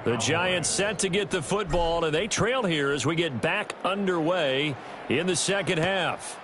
The Giants set to get the football, and they trail here as we get back underway in the second half.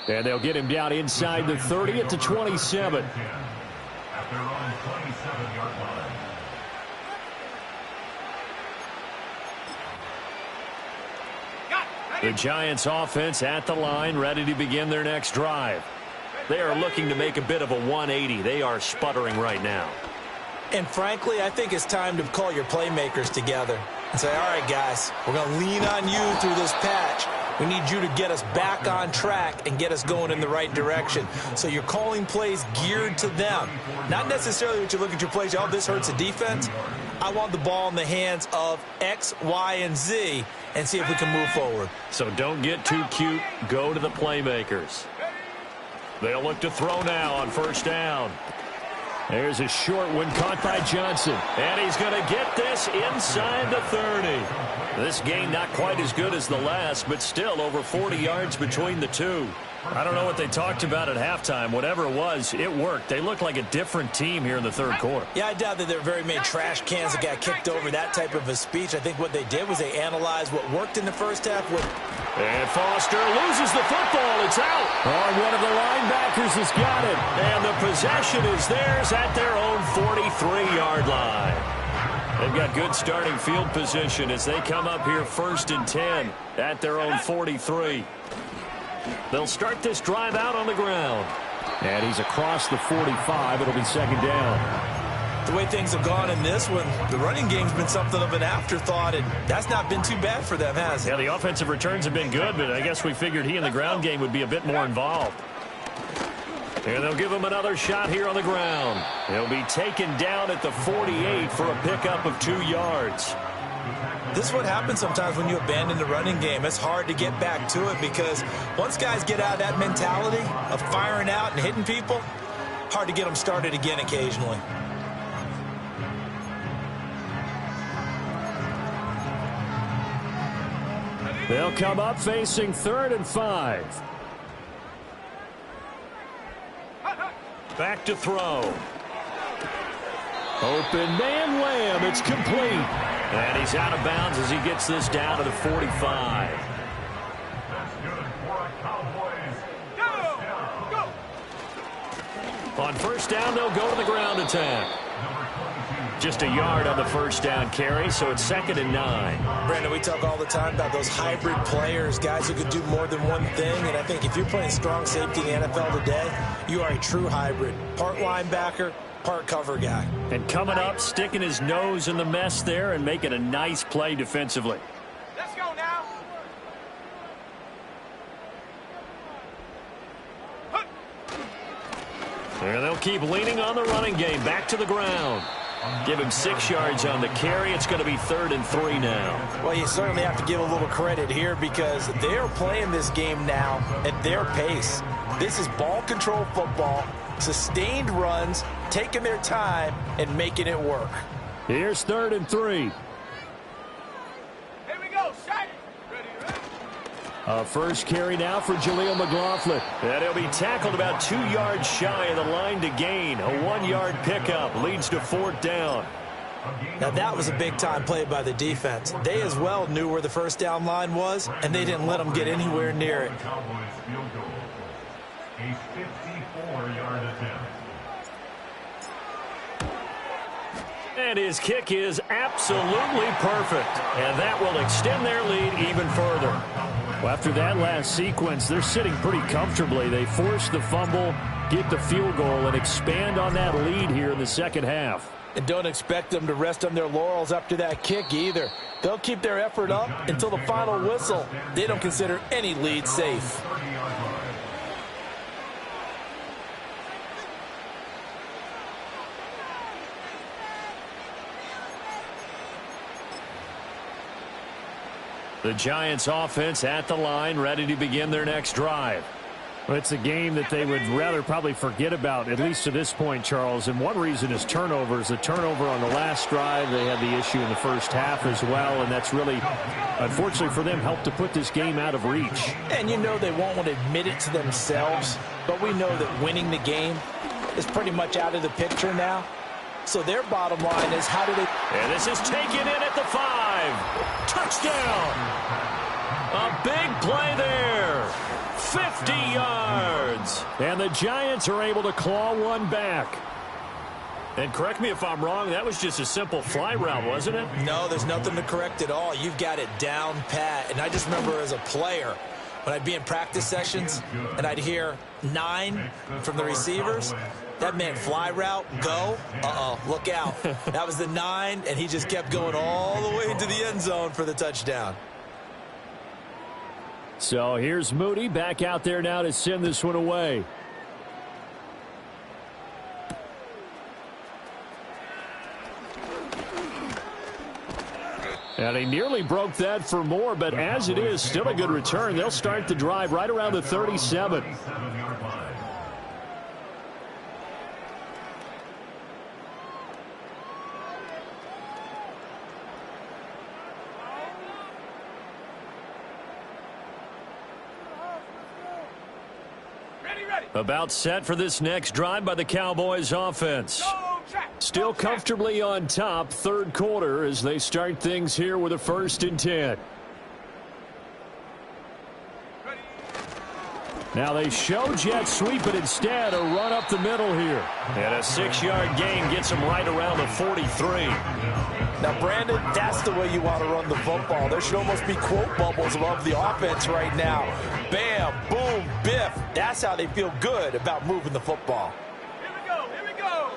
And they'll get him down inside the 30 at the 27. At their own 27-yard line. The Giants offense at the line, ready to begin their next drive. They are looking to make a bit of a 180. They are sputtering right now. And frankly, I think it's time to call your playmakers together and say, all right, guys, we're going to lean on you through this patch. We need you to get us back on track and get us going in the right direction. So you're calling plays geared to them. Not necessarily what you look at your plays, oh, this hurts the defense. I want the ball in the hands of X, Y, and Z and see if we can move forward. So don't get too cute. Go to the playmakers. They'll look to throw now on first down. There's a short one caught by Johnson. And he's going to get this inside the 30. This game not quite as good as the last, but still over 40 yards between the two. I don't know what they talked about at halftime. Whatever it was, it worked. They looked like a different team here in the third quarter. Yeah, I doubt that there were very many trash cans that got kicked over, that type of a speech. I think what they did was they analyzed what worked in the first half. And Foster loses the football. It's out. Oh, one of the linebackers has got it. And the possession is theirs at their own 43-yard line. They've got good starting field position as they come up here 1st and 10 at their own 43. They'll start this drive out on the ground. And he's across the 45. It'll be second down. The way things have gone in this one, the running game's been something of an afterthought, and that's not been too bad for them, has it? Yeah, the offensive returns have been good, but I guess we figured he in the ground game would be a bit more involved. And they'll give him another shot here on the ground. He'll be taken down at the 48 for a pickup of 2 yards. This is what happens sometimes when you abandon the running game. It's hard to get back to it because once guys get out of that mentality of firing out and hitting people, hard to get them started again occasionally. They'll come up facing 3rd and 5. Back to throw. Open man Lamb. It's complete. And he's out of bounds as he gets this down to the 45. That's good for a Cowboys. Go! On first down, they'll go to the ground attack. Just a yard on the first down carry, so it's 2nd and 9. Brandon, we talk all the time about those hybrid players, guys who could do more than one thing, and I think if you're playing strong safety in the NFL today, you are a true hybrid. Part linebacker, part cover guy. And coming up, sticking his nose in the mess there and making a nice play defensively. Let's go now. And they'll keep leaning on the running game. Back to the ground. Give him 6 yards on the carry. It's going to be 3rd and 3 now. Well, you certainly have to give a little credit here because they're playing this game now at their pace. This is ball control football, sustained runs, taking their time, and making it work. Here's 3rd and 3. Here we go. Shine it. Ready. First carry now for Jaleel McLaughlin. And he'll be tackled about 2 yards shy of the line to gain. A 1-yard pickup leads to 4th down. Now, that was a big-time play by the defense. They as well knew where the first down line was, and they didn't let them get anywhere near it. Cowboys field goal. A 54-yard attempt. And his kick is absolutely perfect. And that will extend their lead even further. Well, after that last sequence, they're sitting pretty comfortably. They force the fumble, get the field goal, and expand on that lead here in the second half. And don't expect them to rest on their laurels after that kick either. They'll keep their effort up until the final whistle. They don't consider any lead safe. The Giants offense at the line, ready to begin their next drive. Well, it's a game that they would rather probably forget about, at least to this point, Charles. And one reason is turnovers. The turnover on the last drive, they had the issue in the first half as well. And that's really, unfortunately for them, helped to put this game out of reach. And you know they won't want to admit it to themselves, but we know that winning the game is pretty much out of the picture now. So their bottom line is how do they... And this is taken in at the 5. Touchdown! A big play there. 50 yards. And the Giants are able to claw one back. And correct me if I'm wrong, that was just a simple fly route, wasn't it? No, there's nothing to correct at all. You've got it down pat. And I just remember as a player, when I'd be in practice sessions and I'd hear 9 from the receivers, that meant fly route, go, look out. That was the 9, and he just kept going all the way into the end zone for the touchdown. So here's Moody back out there now to send this one away. And he nearly broke that for more, but as it is, still a good return. They'll start the drive right around the 37. About set for this next drive by the Cowboys offense. Still comfortably on top, third quarter, as they start things here with a 1st and 10. Now they show jet sweep, but instead a run up the middle here. And a 6-yard gain gets them right around the 43. Now, Brandon, that's the way you want to run the football. There should almost be quote bubbles above the offense right now. Bam, boom, biff. That's how they feel good about moving the football. Here we go, here we go.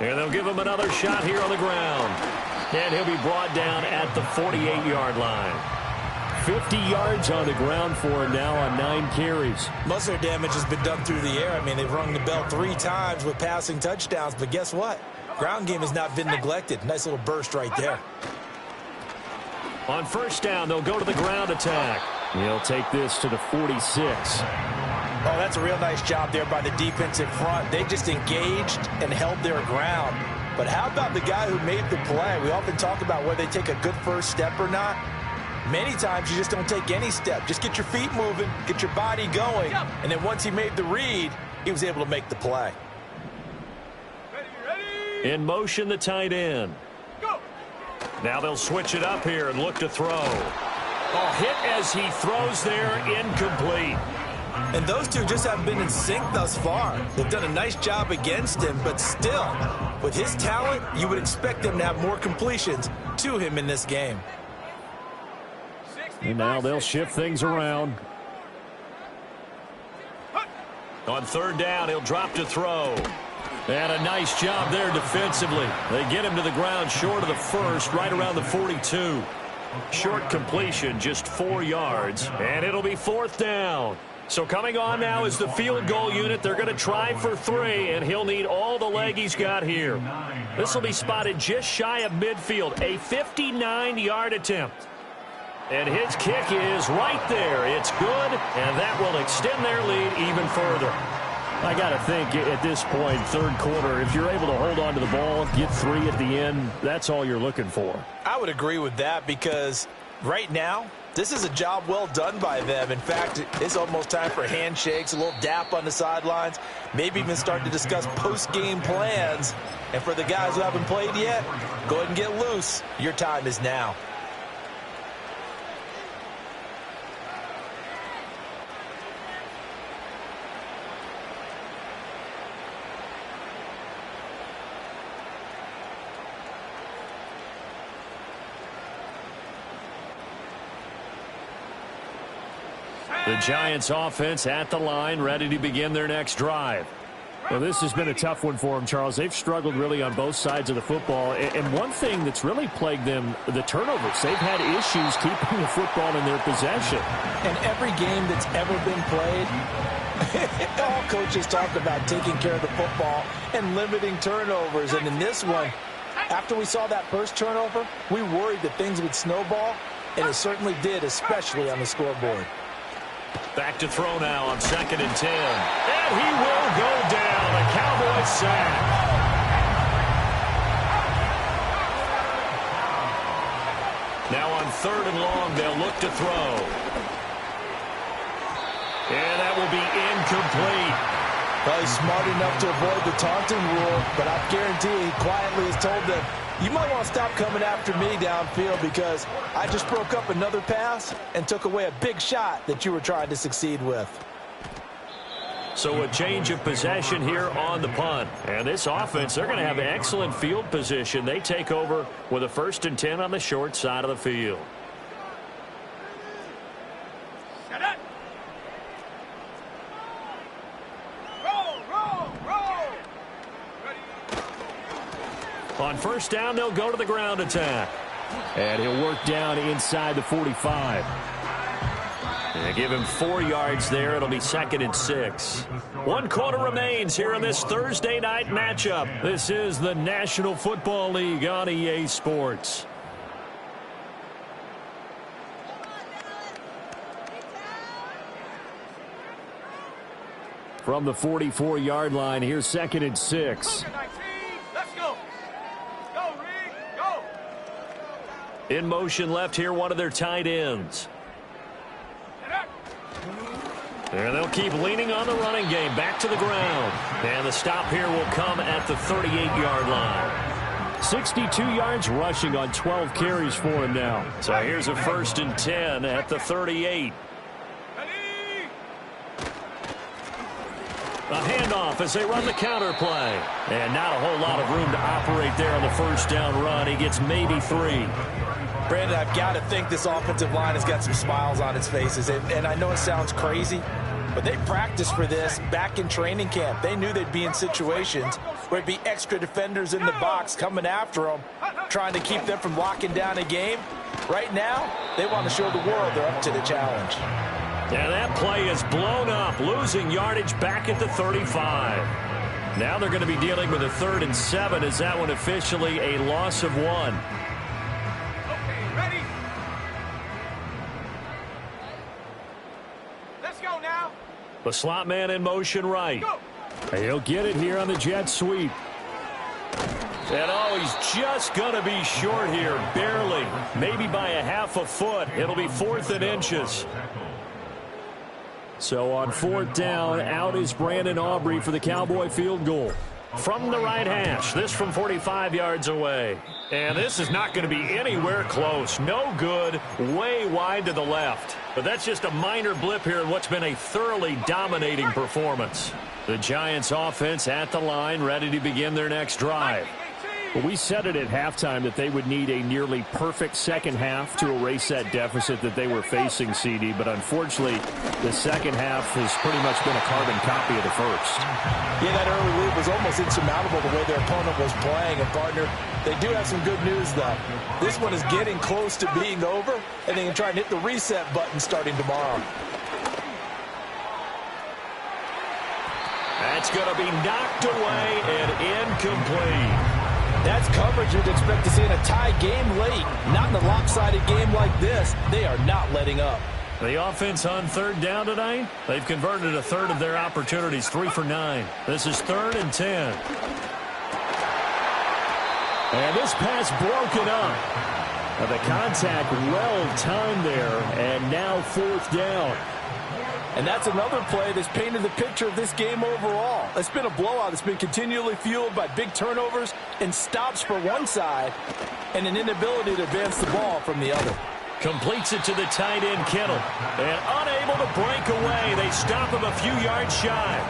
And they'll give him another shot here on the ground. And he'll be brought down at the 48-yard line. 50 yards on the ground for him now on 9 carries. Most of their damage has been done through the air. I mean, they've rung the bell 3 times with passing touchdowns, but guess what? Ground game has not been neglected. Nice little burst right there. On 1st down, they'll go to the ground attack. He'll take this to the 46. Oh, that's a real nice job there by the defensive front. They just engaged and held their ground. But how about the guy who made the play? We often talk about whether they take a good first step or not. Many times you just don't take any step. Just get your feet moving, get your body going, and then once he made the read, he was able to make the play. Ready. In motion, the tight end. Go. Now they'll switch it up here and look to throw. Oh, hit as he throws there, incomplete. And those two just haven't been in sync thus far. They've done a nice job against him, but still, with his talent, you would expect them to have more completions to him in this game. And now they'll shift things around. On 3rd down, he'll drop to throw. And a nice job there defensively. They get him to the ground short of the 1st, right around the 42. Short completion, just 4 yards. And it'll be 4th down. So coming on now is the field goal unit. They're going to try for 3, and he'll need all the leg he's got here. This will be spotted just shy of midfield. A 59-yard attempt. And his kick is right there. It's good, and that will extend their lead even further. I got to think at this point, 3rd quarter, if you're able to hold on to the ball, get 3 at the end, that's all you're looking for. I would agree with that because right now, this is a job well done by them. In fact, it's almost time for handshakes, a little dap on the sidelines, maybe even start to discuss post-game plans. And for the guys who haven't played yet, go ahead and get loose. Your time is now. The Giants offense at the line, ready to begin their next drive. Well, this has been a tough one for them, Charles. They've struggled really on both sides of the football. And one thing that's really plagued them, the turnovers. They've had issues keeping the football in their possession. And every game that's ever been played, all coaches talk about taking care of the football and limiting turnovers. And in this one, after we saw that first turnover, we worried that things would snowball, and it certainly did, especially on the scoreboard. Back to throw now on 2nd and 10. And he will go down. A Cowboys sack. Now on 3rd and long, they'll look to throw. And that will be incomplete. Well, he's smart enough to avoid the taunting rule, but I guarantee he quietly has told them, you might want to stop coming after me downfield because I just broke up another pass and took away a big shot that you were trying to succeed with. So a change of possession here on the punt. And this offense, they're going to have excellent field position. They take over with a 1st and 10 on the short side of the field. Set it. Roll. Ready. On 1st down, they'll go to the ground attack. And he'll work down inside the 45. And give him 4 yards there. It'll be 2nd and 6. 1 quarter remains here in this Thursday night matchup. This is the National Football League on EA Sports. From the 44-yard line, here's 2nd and 6. Let's go. Go, Reed. Go. In motion left here, one of their tight ends. And they'll keep leaning on the running game. Back to the ground. And the stop here will come at the 38-yard line. 62 yards rushing on 12 carries for him now. So here's a 1st and 10 at the 38. A handoff as they run the counter play. And not a whole lot of room to operate there on the 1st down run. He gets maybe 3. Brandon, I've got to think this offensive line has got some smiles on its faces. And I know it sounds crazy, but they practiced for this back in training camp. They knew they'd be in situations where it'd be extra defenders in the box coming after them, trying to keep them from locking down a game. Right now, they want to show the world they're up to the challenge. And that play is blown up, losing yardage back at the 35. Now they're going to be dealing with a 3rd and 7 as that one officially a loss of 1. Ready? Let's go now. The slot man in motion right. Go. He'll get it here on the jet sweep. And oh, he's just going to be short here, barely. Maybe by a half a foot. It'll be 4th and inches. So on 4th down, out is Brandon Aubrey for the Cowboy field goal. From the right hash, this from 45 yards away. And this is not going to be anywhere close. No good, way wide to the left. But that's just a minor blip here in what's been a thoroughly dominating performance. The Giants offense at the line, ready to begin their next drive. Well, we said it at halftime that they would need a nearly perfect second half to erase that deficit that they were facing, CD. But unfortunately, the second half has pretty much been a carbon copy of the first. Yeah, that early lead was almost insurmountable the way their opponent was playing. And, partner, they do have some good news, though. This one is getting close to being over, and they can try and hit the reset button starting tomorrow. That's going to be knocked away and incomplete. That's coverage you'd expect to see in a tie game late. Not in a lopsided game like this. They are not letting up. The offense on 3rd down tonight, they've converted a 1/3 of their opportunities, 3 for 9. This is 3rd and 10. And this pass broken up. The contact well timed there, and now 4th down. And that's another play that's painted the picture of this game overall. It's been a blowout. It's been continually fueled by big turnovers and stops for one side and an inability to advance the ball from the other. Completes it to the tight end, Kittle. And unable to break away. They stop him a few yards shy.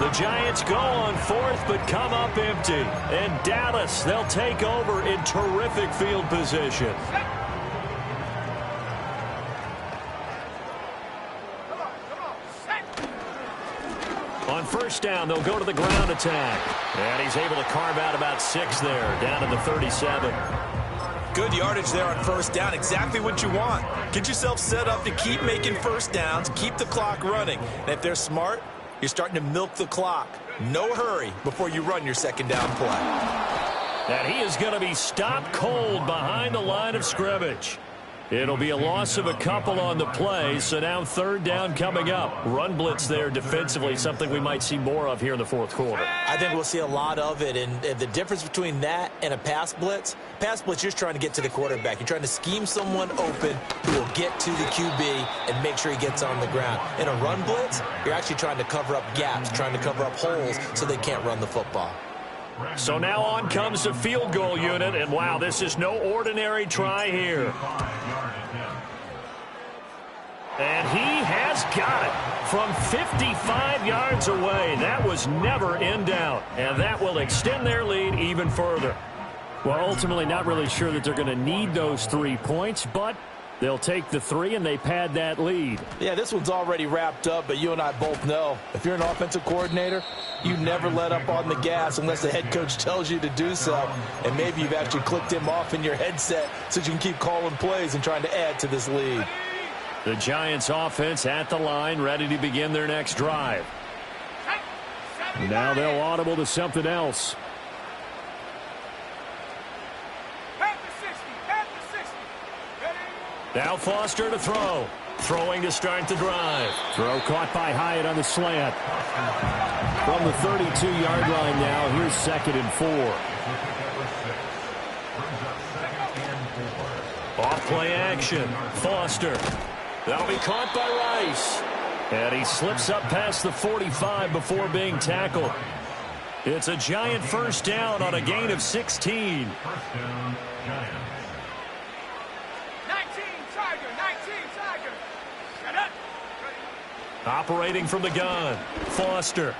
The Giants go on 4th but come up empty. And Dallas, they'll take over in terrific field position. On 1st down, they'll go to the ground attack. And he's able to carve out about 6 there, down to the 37. Good yardage there on 1st down. Exactly what you want. Get yourself set up to keep making 1st downs, keep the clock running. And if they're smart, you're starting to milk the clock. No hurry before you run your 2nd down play. And he is going to be stopped cold behind the line of scrimmage. It'll be a loss of a couple on the play, so now third down coming up. Run blitz there defensively, something we might see more of here in the fourth quarter. I think we'll see a lot of it, and the difference between that and a pass blitz, you're just trying to get to the quarterback. You're trying to scheme someone open who will get to the QB and make sure he gets on the ground. In a run blitz, you're actually trying to cover up gaps, trying to cover up holes so they can't run the football. So now on comes the field goal unit, and wow, this is no ordinary try here. And he has got it from 55 yards away. That was never in doubt, and that will extend their lead even further. Well, ultimately not really sure that they're going to need those 3 points, but they'll take the 3 and they pad that lead. Yeah, this one's already wrapped up, but you and I both know if you're an offensive coordinator, you never let up on the gas unless the head coach tells you to do so. And maybe you've actually clicked him off in your headset so you can keep calling plays and trying to add to this lead. The Giants offense at the line, ready to begin their next drive. Now they'll audible to something else. Now Foster to throw. Throwing to start the drive. Throw caught by Hyatt on the slant. From the 32-yard line now, here's 2nd and 4. Off play action. Foster. That'll be caught by Rice. And he slips up past the 45 before being tackled. It's a Giant first down on a gain of 16. First down, Giants. 19, Tiger. Shut up. Operating from the gun. Foster.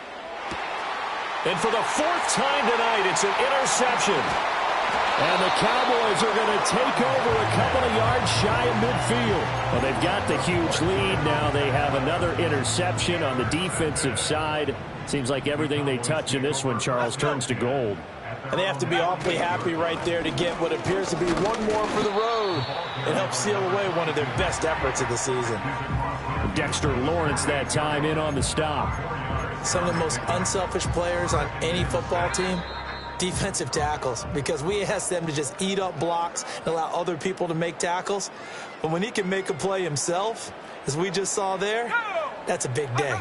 And for the 4th time tonight, it's an interception. And the Cowboys are going to take over a couple of yards shy of midfield. Well, they've got the huge lead. Now they have another interception on the defensive side. Seems like everything they touch in this one, Charles, turns to gold. And they have to be awfully happy right there to get what appears to be one more for the road. It helps seal away one of their best efforts of the season. Dexter Lawrence that time in on the stop. Some of the most unselfish players on any football team, defensive tackles, because we ask them to just eat up blocks and allow other people to make tackles. But when he can make a play himself, as we just saw there, that's a big day.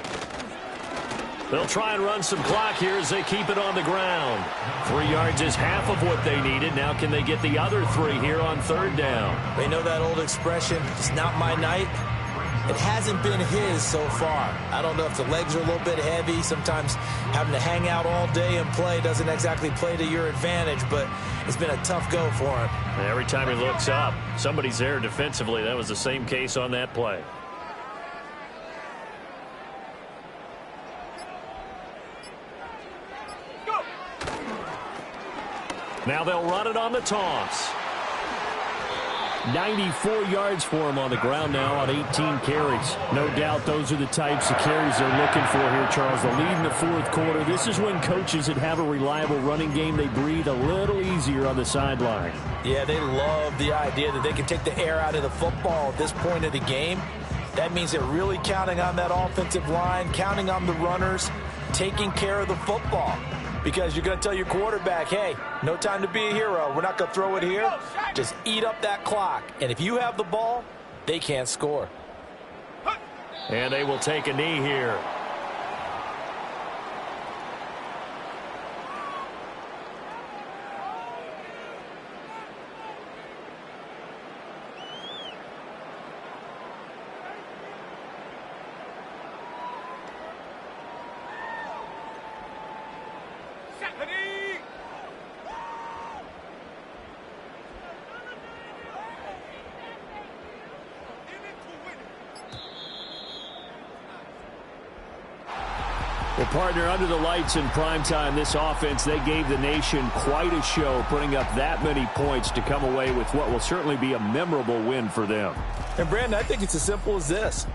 They'll try and run some clock here as they keep it on the ground. 3 yards is half of what they needed. Now can they get the other 3 here on third down? They know that old expression, it's not my night. It hasn't been his so far. I don't know if the legs are a little bit heavy. Sometimes having to hang out all day and play doesn't exactly play to your advantage, but it's been a tough go for him. And every time he looks up, somebody's there defensively. That was the same case on that play. Go. Now they'll run it on the toss. 94 yards for him on the ground now on 18 carries. No doubt those are the types of carries they're looking for here, Charles. The lead in the fourth quarter. This is when coaches that have a reliable running game, they breathe a little easier on the sideline. Yeah, they love the idea that they can take the air out of the football at this point of the game. That means they're really counting on that offensive line, counting on the runners, taking care of the football. Because you're going to tell your quarterback, hey, no time to be a hero. We're not going to throw it here. Just eat up that clock. And if you have the ball, they can't score. And they will take a knee here. Well, partner, under the lights in primetime, this offense, they gave the nation quite a show, putting up that many points to come away with what will certainly be a memorable win for them. And, Brandon, I think it's as simple as this.